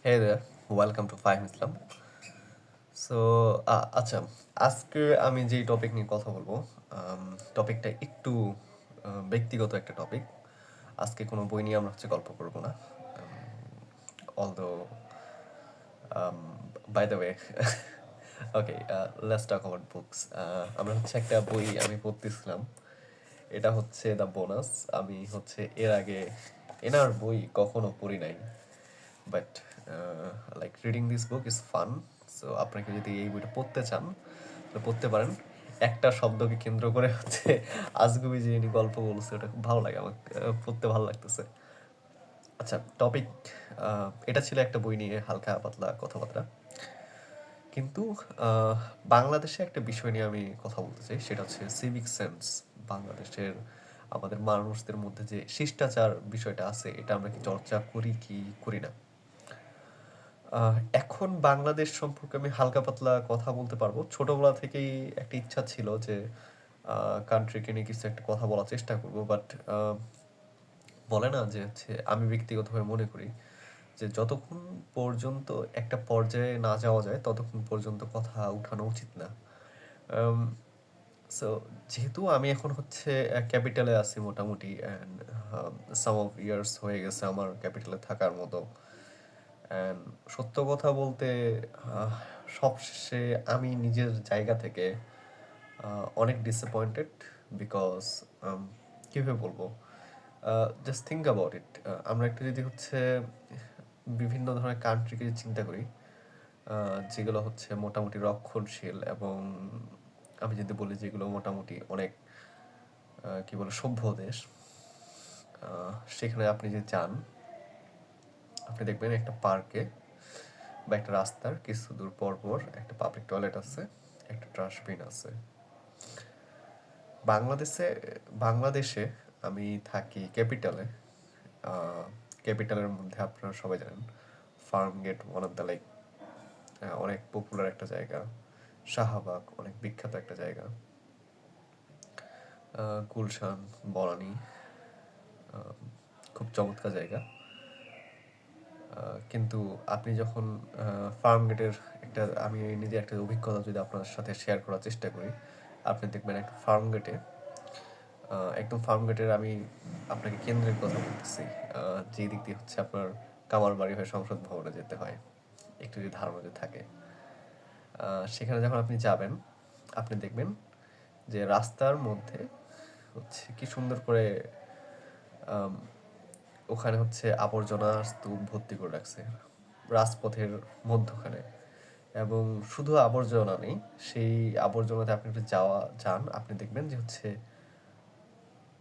Hey there, welcome to Fahim Islam. So আচ্ছা, আজকে আমি যেই টপিক নিয়ে কথা বলবো, টপিকটা একটু ব্যক্তিগত একটা টপিক। আজকে কোনো বই নিয়ে আমরা গল্প করবো না। Although by the way, okay, let's talk about books. আমরা একটা বই আমি পড়তেছিলাম। এটা হচ্ছে দ্য বোনাস। আমি এর আগে এনার বই কখনো পড়ি নাই, but like reading this book is fun. So আপনাকে যদি এই বইটা পড়তে চান তো পড়তে পারেন। একটা শব্দকে কেন্দ্র করে আজগুবি যে ইনি গল্প বলছে, ওটা খুব ভালো লাগে আমার, পড়তে ভালো লাগতেছে। আচ্ছা, টপিক এটা ছিল একটা বই নিয়ে হালকা পাতলা কথাবার্তা। কিন্তু বাংলাদেশে একটা বিষয় নিয়ে আমি কথা বলতে চাই, সেটা হচ্ছে সিভিক সেন্স। বাংলাদেশের আমাদের মানুষদের মধ্যে যে শিষ্টাচার বিষয়টা আছে, এটা আমরা কি চর্চা করি কি করি না। এখন বাংলাদেশ সম্পর্কে আমি হালকা পাতলা কথা বলতে পারবো। ছোটবেলা থেকেই একটা ইচ্ছা ছিল যে কান্ট্রিকে নিয়ে কিছু একটা কথা বলার চেষ্টা করব, বাট বলে না যে আমি ব্যক্তিগতভাবে মনে করি যে যতক্ষণ পর্যন্ত একটা পর্যায়ে না যাওয়া যায় ততক্ষণ পর্যন্ত কথা উঠানো উচিত না। সো যেহেতু আমি এখন ক্যাপিটালে আছি মোটামুটি, অ্যান্ড সাম অফ ইয়ার্স হয়ে গেছে আমার ক্যাপিটালে থাকার মতো। অ্যান্ড সত্য কথা বলতে আহ, সবশেষে আমি নিজের জায়গা থেকে অনেক ডিসঅ্যাপয়েন্টেড, বিকজ কীভাবে বলবো, জাস্ট থিঙ্ক অ্যাবাউট ইট। আমরা একটু যদি বিভিন্ন ধরনের কান্ট্রিকে চিন্তা করি, যেগুলো মোটামুটি রক্ষণশীল, এবং আমি যদি বলি যেগুলো মোটামুটি অনেক কি বলে সভ্য দেশ, সেখানে আপনি যে যান, আপনি দেখবেন একটা পার্কে বা একটা রাস্তার কিছু দূর পর পর একটা পাবলিক টয়লেট আছে, একটা ট্রাশবিন আছে। বাংলাদেশে বাংলাদেশে আমি থাকি ক্যাপিটালে। ক্যাপিটালের মধ্যে আপনারা সবাই জানেন farm get one of the like অনেক পপুলার একটা জায়গা। শাহবাগ অনেক বিখ্যাত একটা জায়গা। গুলশান, বনানী খুব চমৎকার জায়গা। কিন্তু আপনি যখন ফার্ম গেটের আমি নিজে একটা অভিজ্ঞতা যদি আপনার সাথে শেয়ার করার চেষ্টা করি, আপনি দেখবেন একটা ফার্ম গেটে, একদম ফার্ম গেটের আমি আপনাকে কেন্দ্রের কথা বলতেছি, যে দিক দিয়ে আপনার কামার বাড়ি হয়ে সংসদ ভবনে যেতে হয়, একটু যদি ধারণা যদি থাকে, সেখানে যখন আপনি যাবেন, আপনি দেখবেন যে রাস্তার মধ্যে কি সুন্দর করে ওখানে আবর্জনা স্তূপ ভর্তি করে রাখছে রাজপথের মধ্যখানে। এবং শুধু আবর্জনা নেই, সেই আবর্জনাতে আপনি একটু যান, আপনি দেখবেন যে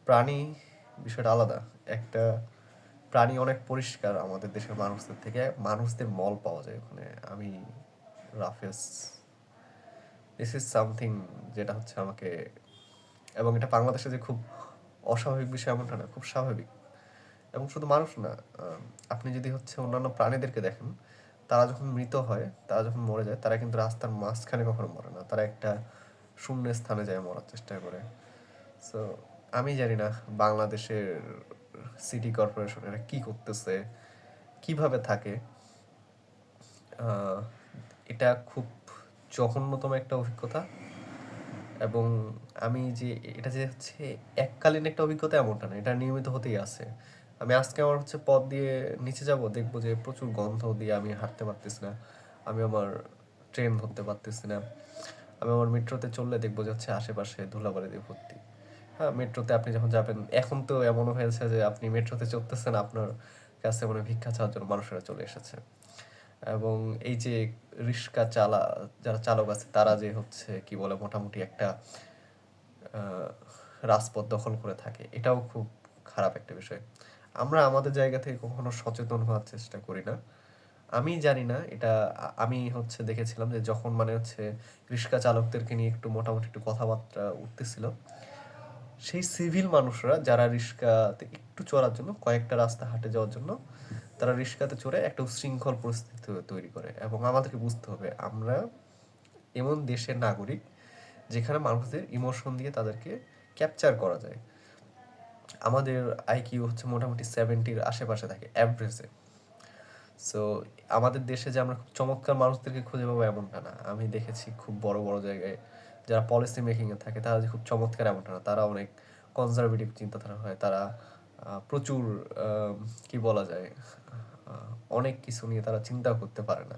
প্রাণী বিষয়টা আলাদা। একটা প্রাণী অনেক পরিষ্কার আমাদের দেশের মানুষদের থেকে। মানুষদের মল পাওয়া যায় ওখানে। আমি রাফেজ, দিস ইজ সামথিং যেটা আমাকে, এবং এটা বাংলাদেশে যে খুব অস্বাভাবিক বিষয় এমনটা না, খুব স্বাভাবিক। এবং শুধু মানুষ না, আপনি যদি অন্যান্য প্রাণীদেরকে দেখেন, তারা যখন মৃত হয়, তারা যখন মরে যায়, তারা কিন্তু রাস্তার মাঝখানে কখনো মরে না, তারা একটা শূন্য স্থানে যায় মরার চেষ্টা করে। সো আমি জানি না বাংলাদেশের সিটি কর্পোরেশন এরা কি করতেছে, কিভাবে থাকে। এটা খুব জঘন্যতম একটা অভিজ্ঞতা। এবং আমি যে এটা যে এককালীন একটা অভিজ্ঞতা এমনটা না, এটা নিয়মিত হতেই আছে। আমি আজকে আমার পথ দিয়ে নিচে যাব, দেখবো যে প্রচুর গন্ধ দিয়ে আমি হাঁটতে পারতেছি না, আমি আমার ট্রেন ধরতে পারতেছি না। আমি আমার মেট্রোতে চললে দেখবো যে আশেপাশে ধুলাবালি দিয়ে ভর্তি। হ্যাঁ, মেট্রোতে আপনি যখন যাবেন, এখন তো এমনও হয়েছে যে আপনি মেট্রোতে চড়তেছেন, আপনার কাছে ভিক্ষা চাওয়ার জন্য মানুষেরা চলে এসেছে। এবং এই যে রিক্সা যারা চালক আছে, তারা যে কি বলে মোটামুটি একটা রাজপথ দখল করে থাকে, এটাও খুব খারাপ একটা বিষয়। আমরা আমাদের জায়গা থেকে কখনো সচেতন হওয়ার চেষ্টা করি না। আমি জানি না এটা, আমি দেখেছিলাম যে যখন রিক্সা চালকদেরকে নিয়ে একটু মোটামুটি একটু কথাবার্তা উঠতেছিল, সেই সিভিল মানুষরা যারা রিক্সাতে একটু চড়ার জন্য, কয়েকটা রাস্তা হাঁটে যাওয়ার জন্য, তারা রিক্সাতে চড়ে একটা উশৃঙ্খল পরিস্থিতি তৈরি করে। এবং আমাদেরকে বুঝতে হবে, আমরা এমন দেশের নাগরিক যেখানে মানুষদের ইমোশন দিয়ে তাদেরকে ক্যাপচার করা যায়। আমাদের আইকিউ মোটামুটি 70-র আশেপাশে থাকে অ্যাভারেজে। সো আমাদের দেশে যে আমরা খুব চমৎকার মানুষদেরকে খুঁজে পাবো এমনটা না। আমি দেখেছি খুব বড়, বড় জায়গায় যারা পলিসি মেকিং এ থাকে তারা যে খুব চমৎকার এমনটা না। তারা অনেক কনজারভেটিভ চিন্তাধারা হয়। তারা প্রচুর কি বলা যায়? আ অনেক কিছু নিয়ে তারা চিন্তাও করতে পারে না।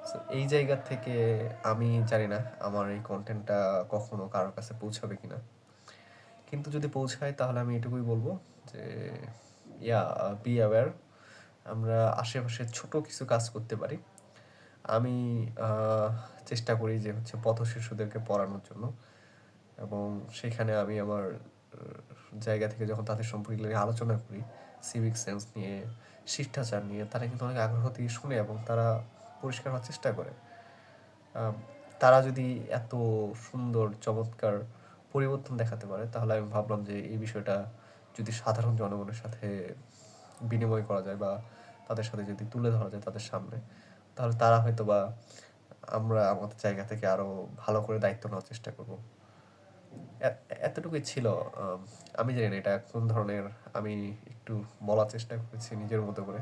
সো এই জায়গা থেকে আমি জানি না আমার এই কনটেন্টটা কখনো কারো কাছে পৌঁছাবে কিনা। কিন্তু যদি পৌঁছায় তাহলে আমি এটুকুই বলব যে বি অ্যাওয়্যার। আমরা আশেপাশে ছোট কিছু কাজ করতে পারি। আমি চেষ্টা করি যে হচ্ছে পথশিশুদেরকে পড়ানোর জন্য এবং সেখানে আমি আমার জায়গা থেকে যখন তাদের সম্পর্কে নিয়ে আলোচনা করি, সিভিক সেন্স নিয়ে, শিষ্টাচার নিয়ে, তারা কিন্তু অনেক আগ্রহ দিয়ে শুনে এবং তারা পরিষ্কার হওয়ার চেষ্টা করে। আম তারা যদি এত সুন্দর চমৎকার পরিবর্তন দেখাতে পারে তাহলে আমি ভাবলাম যে এই বিষয়টা যদি সাধারণ জনগণের সাথে বিনিময় করা যায় বা তাদের সাথে যদি তুলে ধরা যায় তাদের সামনে, তাহলে তারা হয়তোবা আমরা আমাদের জায়গা থেকে আরো ভালো করে দায়িত্ব নেওয়ার চেষ্টা করব। এ এতটুকুই ছিল। আম আমি জানি না এটা কোন ধরনের, আমি একটু বলার চেষ্টা করেছি নিজের মতো করে।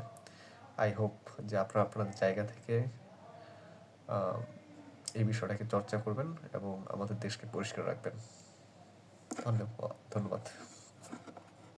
I hope যে আপনারা আপনাদের জায়গা থেকে আ এই বিষয়টাকে চর্চা করবেন এবং আমাদের দেশকে পরিষ্কার রাখবেন। ধন্যবাদ।